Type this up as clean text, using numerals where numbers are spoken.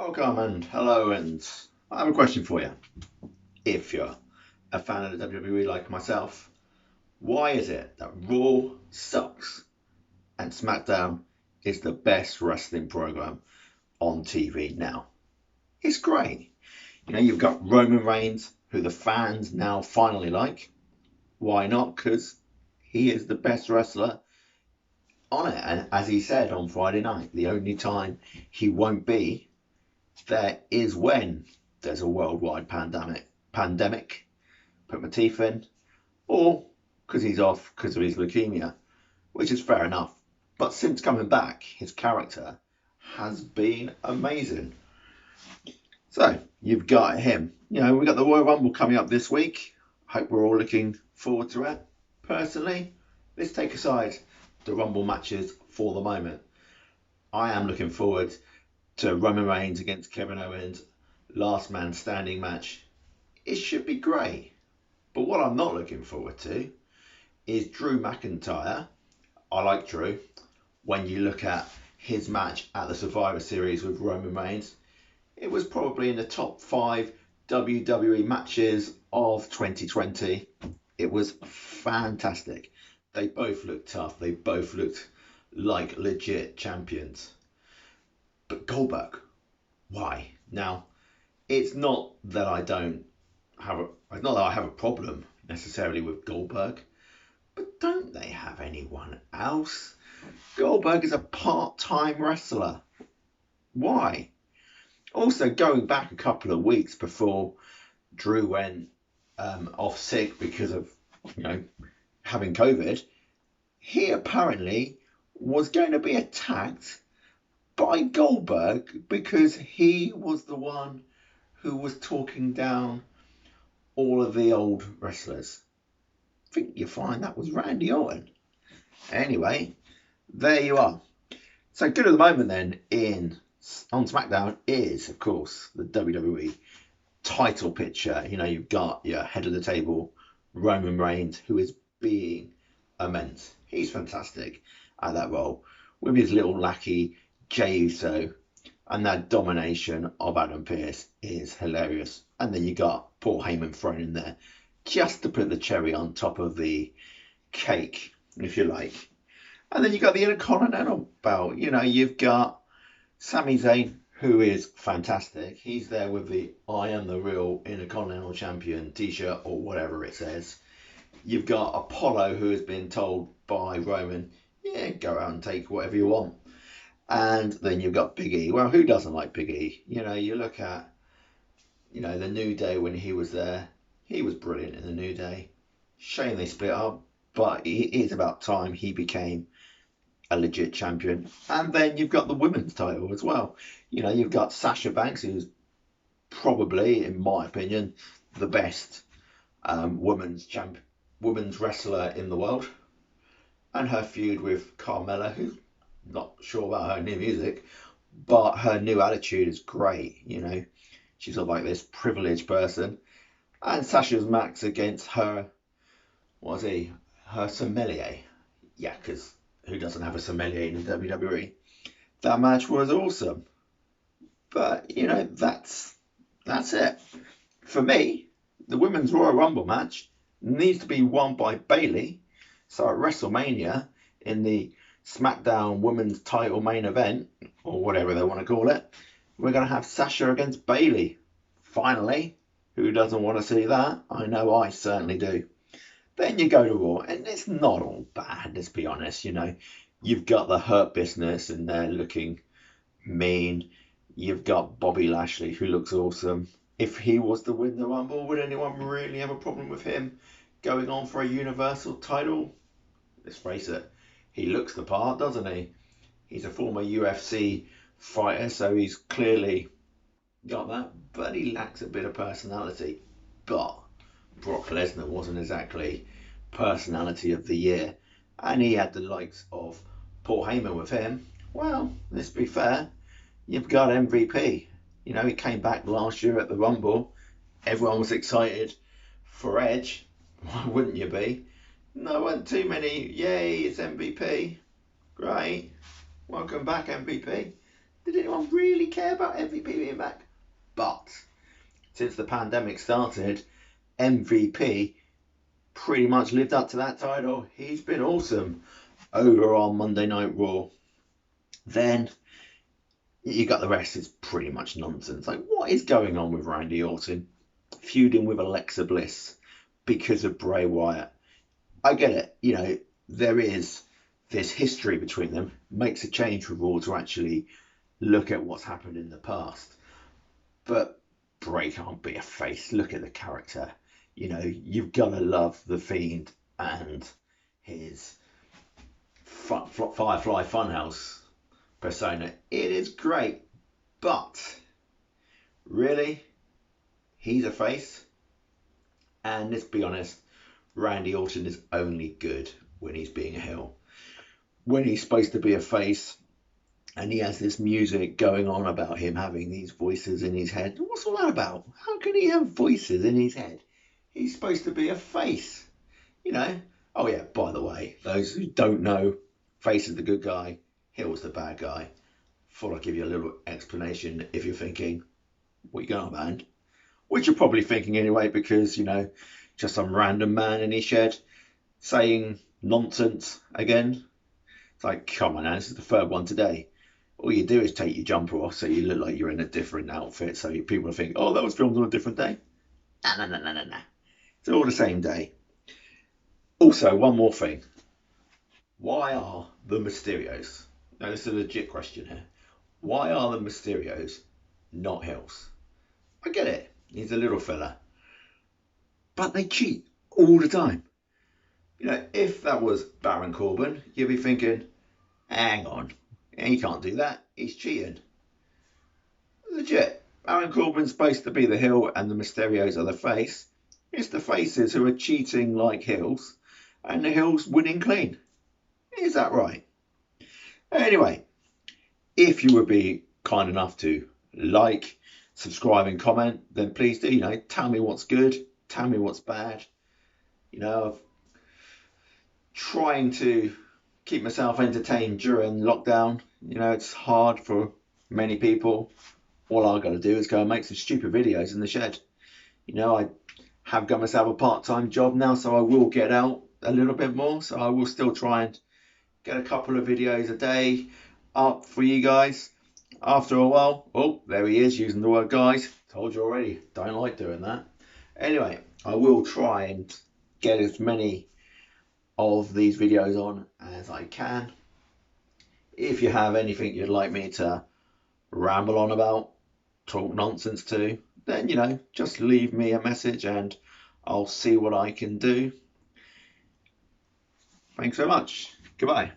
Welcome and hello, and I have a question for you. If you're a fan of the WWE like myself, why is it that Raw sucks and SmackDown is the best wrestling program on TV now? It's great. You've got Roman Reigns, who the fans now finally like. Why not? Because he is the best wrestler on it. And as he said on Friday night, the only time he won't be there is when there's a worldwide pandemic, put my teeth in, or because he's off because of his leukemia, which is fair enough. But since coming back, his character has been amazing. So you've got him. We've got the Royal Rumble coming up this week. Hope we're all looking forward to it. Personally, let's take aside the Rumble matches for the moment. I am looking forward to Roman Reigns against Kevin Owens, last man standing match. It should be great. But what I'm not looking forward to is Drew McIntyre. I like Drew. When you look at his match at the Survivor Series with Roman Reigns, it was probably in the top 5 WWE matches of 2020. It was fantastic. They both looked tough. They both looked like legit champions. But Goldberg, why? Now, it's not that I have a problem necessarily with Goldberg, but don't they have anyone else? Goldberg is a part-time wrestler. Why? Also, going back a couple of weeks before Drew went off sick because of having COVID, he apparently was going to be attacked by Goldberg because he was the one who was talking down all of the old wrestlers. I think you find that was Randy Orton. Anyway, there you are. So good at the moment then on SmackDown is, of course, the WWE title picture. You've got your head of the table, Roman Reigns, who is being immense. He's fantastic at that role with his little lackey, Jey Uso, and that domination of Adam Pearce is hilarious. And then you got Paul Heyman thrown in there just to put the cherry on top of the cake, if you like. And then you got the Intercontinental belt. You've got Sami Zayn, who is fantastic. He's there with the I am the real Intercontinental Champion t-shirt or whatever it says. You've got Apollo, who has been told by Roman, yeah, go out and take whatever you want. And then you've got Big E. Well, who doesn't like Big E? You look at, the New Day when he was there. He was brilliant in the New Day. Shame they split up, but it is about time he became a legit champion. And then you've got the women's title as well. You've got Sasha Banks, who's probably, in my opinion, the best women's wrestler in the world. And her feud with Carmella, who's not sure about her new music, but her new attitude is great. She's sort of like this privileged person. And Sasha's Max against her, her sommelier. Yeah, because who doesn't have a sommelier in the WWE? That match was awesome. But, that's it. For me, the Women's Royal Rumble match needs to be won by Bayley. So at WrestleMania, in the SmackDown Women's title main event, or whatever they want to call it, we're going to have Sasha against Bayley. Finally. Who doesn't want to see that? I know I certainly do. Then you go to Raw, and it's not all bad, let's be honest. You've got the Hurt Business, and they're looking mean. You've got Bobby Lashley, who looks awesome. If he was to win the Rumble, would anyone really have a problem with him going on for a Universal title? Let's face it, he looks the part, doesn't he? He's a former UFC fighter, so he's clearly got that, but he lacks a bit of personality. But Brock Lesnar wasn't exactly personality of the year, and he had the likes of Paul Heyman with him. Well, let's be fair, you've got MVP. He came back last year at the Rumble. Everyone was excited for Edge. Why wouldn't you be? No one too many. Yay, it's MVP. Great. Welcome back, MVP. Did anyone really care about MVP being back? But since the pandemic started, MVP pretty much lived up to that title. He's been awesome over on Monday Night Raw. Then you got the rest. It's pretty much nonsense. Like, what is going on with Randy Orton feuding with Alexa Bliss because of Bray Wyatt? I get it. You know, there is this history between them. Makes a change for Raw to actually look at what's happened in the past. But Bray can't be a face. Look at the character. You know, you've got to love The Fiend and his Firefly Funhouse persona. It is great, but really, he's a face. And let's be honest, Randy Orton is only good when he's being a heel. When he's supposed to be a face, and he has this music going on about him having these voices in his head. What's all that about? How can he have voices in his head? He's supposed to be a face, you know. Oh yeah, by the way, those who don't know, face is the good guy, heel is the bad guy. Thought I'd give you a little explanation if you're thinking, what you going on, man? Which you're probably thinking anyway, because, you know, just some random man in his shed saying nonsense again. It's like, come on, man, this is the third one today. All you do is take your jumper off so you look like you're in a different outfit, so people think, oh, that was filmed on a different day. No. It's all the same day. Also, one more thing. Why are the Mysterios? Now, this is a legit question here. Why are the Mysterios not heels? I get it. He's a little fella. But they cheat all the time. You know, if that was Baron Corbin, you'd be thinking, hang on, he can't do that. He's cheating. Legit. Baron Corbin's supposed to be the heel and the Mysterios are the face. It's the faces who are cheating like heels and the heels winning clean. Is that right? Anyway, if you would be kind enough to like, subscribe and comment, then please do, you know, tell me what's good, tell me what's bad. You know, I'm trying to keep myself entertained during lockdown. You know, it's hard for many people. All I've got to do is go and make some stupid videos in the shed. You know, I have got myself a part-time job now, so I will get out a little bit more. So I will still try and get a couple of videos a day up for you guys. After a while, oh, there he is using the word guys. Told you already, don't like doing that. Anyway, I will try and get as many of these videos on as I can. If you have anything you'd like me to ramble on about, talk nonsense to, then, you know, just leave me a message and I'll see what I can do. Thanks so much. Goodbye.